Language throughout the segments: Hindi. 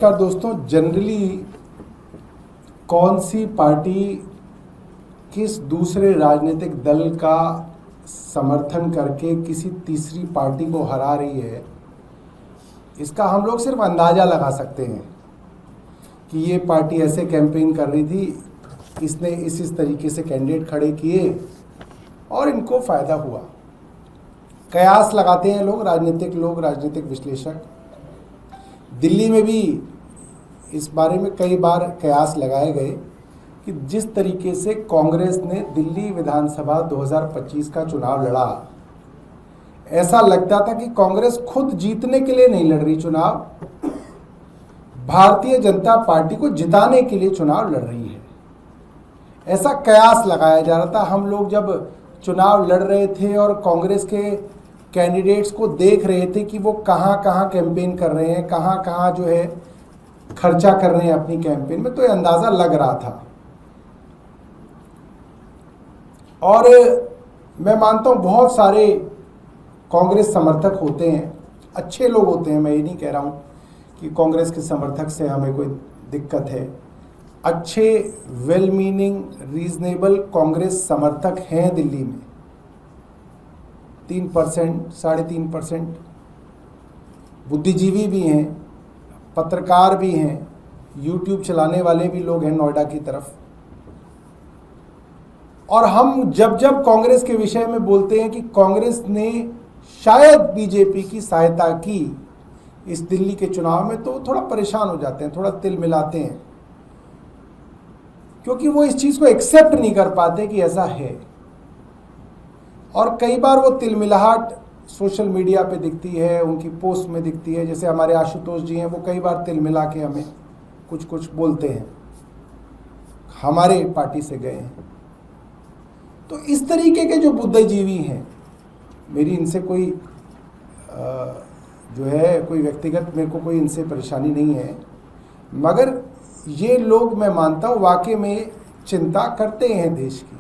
नमस्कार दोस्तों, जनरली कौन सी पार्टी किस दूसरे राजनीतिक दल का समर्थन करके किसी तीसरी पार्टी को हरा रही है, इसका हम लोग सिर्फ अंदाज़ा लगा सकते हैं कि ये पार्टी ऐसे कैंपेन कर रही थी, इसने इस तरीके से कैंडिडेट खड़े किए और इनको फ़ायदा हुआ। कयास लगाते हैं लोग, राजनीतिक विश्लेषक। दिल्ली में भी इस बारे में कई बार कयास लगाए गए कि जिस तरीके से कांग्रेस ने दिल्ली विधानसभा 2025 का चुनाव लड़ा, ऐसा लगता था कि कांग्रेस खुद जीतने के लिए नहीं लड़ रही चुनाव, भारतीय जनता पार्टी को जिताने के लिए चुनाव लड़ रही है। ऐसा कयास लगाया जा रहा था। हम लोग जब चुनाव लड़ रहे थे और कांग्रेस के कैंडिडेट्स को देख रहे थे कि वो कहाँ कहाँ कैंपेन कर रहे हैं, कहाँ कहाँ जो है खर्चा कर रहे हैं अपनी कैंपेन में, तो ये अंदाज़ा लग रहा था। और मैं मानता हूँ बहुत सारे कांग्रेस समर्थक होते हैं, अच्छे लोग होते हैं। मैं ये नहीं कह रहा हूँ कि कांग्रेस के समर्थक से हमें कोई दिक्कत है। अच्छे वेल मीनिंग रीजनेबल कांग्रेस समर्थक हैं दिल्ली में, 3%, 3.5%। बुद्धिजीवी भी हैं, पत्रकार भी हैं, यूट्यूब चलाने वाले भी लोग हैं नोएडा की तरफ। और हम जब जब कांग्रेस के विषय में बोलते हैं कि कांग्रेस ने शायद बीजेपी की सहायता की इस दिल्ली के चुनाव में, तो थोड़ा परेशान हो जाते हैं, थोड़ा तिल मिलाते हैं, क्योंकि वो इस चीज़ को एक्सेप्ट नहीं कर पाते कि ऐसा है। और कई बार वो तिलमिलाहट सोशल मीडिया पे दिखती है, उनकी पोस्ट में दिखती है। जैसे हमारे आशुतोष जी हैं, वो कई बार तिलमिला के हमें कुछ कुछ बोलते हैं, हमारे पार्टी से गए हैं। तो इस तरीके के जो बुद्धिजीवी हैं, मेरी इनसे कोई जो है कोई व्यक्तिगत मेरे को कोई इनसे परेशानी नहीं है, मगर ये लोग मैं मानता हूँ वाकई में चिंता करते हैं देश की।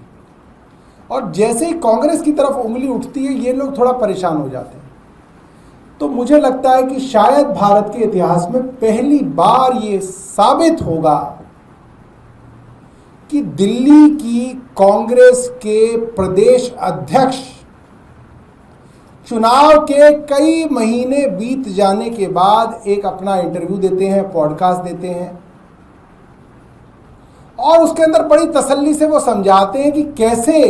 और जैसे ही कांग्रेस की तरफ उंगली उठती है, ये लोग थोड़ा परेशान हो जाते हैं। तो मुझे लगता है कि शायद भारत के इतिहास में पहली बार ये साबित होगा कि दिल्ली की कांग्रेस के प्रदेश अध्यक्ष चुनाव के कई महीने बीत जाने के बाद एक अपना इंटरव्यू देते हैं, पॉडकास्ट देते हैं, और उसके अंदर बड़ी तसल्ली से वो समझाते हैं कि कैसे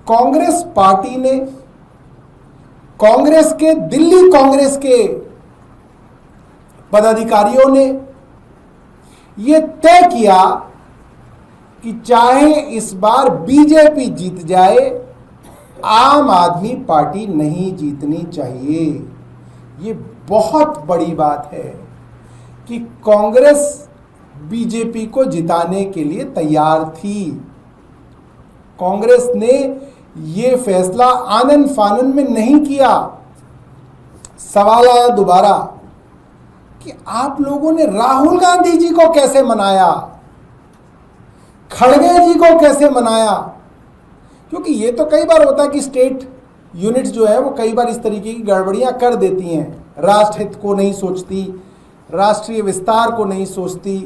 कांग्रेस पार्टी ने, कांग्रेस के दिल्ली कांग्रेस के पदाधिकारियों ने ये तय किया कि चाहे इस बार बीजेपी जीत जाए, आम आदमी पार्टी नहीं जीतनी चाहिए। ये बहुत बड़ी बात है कि कांग्रेस बीजेपी को जिताने के लिए तैयार थी। कांग्रेस ने ये फैसला आनन फानन में नहीं किया। सवाल आया दोबारा कि आप लोगों ने राहुल गांधी जी को कैसे मनाया, खड़गे जी को कैसे मनाया? क्योंकि ये तो कई बार होता है कि स्टेट यूनिट्स जो है वो कई बार इस तरीके की गड़बड़ियां कर देती हैं, राष्ट्रहित को नहीं सोचती, राष्ट्रीय विस्तार को नहीं सोचती,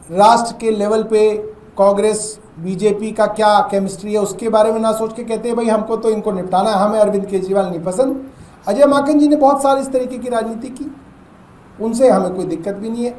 राष्ट्र के लेवल पे कांग्रेस बीजेपी का क्या केमिस्ट्री है उसके बारे में ना सोच के कहते हैं भाई हमको तो इनको निपटाना है, हमें अरविंद केजरीवाल नहीं पसंद। अजय माकन जी ने बहुत सारी इस तरीके की राजनीति की, उनसे हमें कोई दिक्कत भी नहीं है।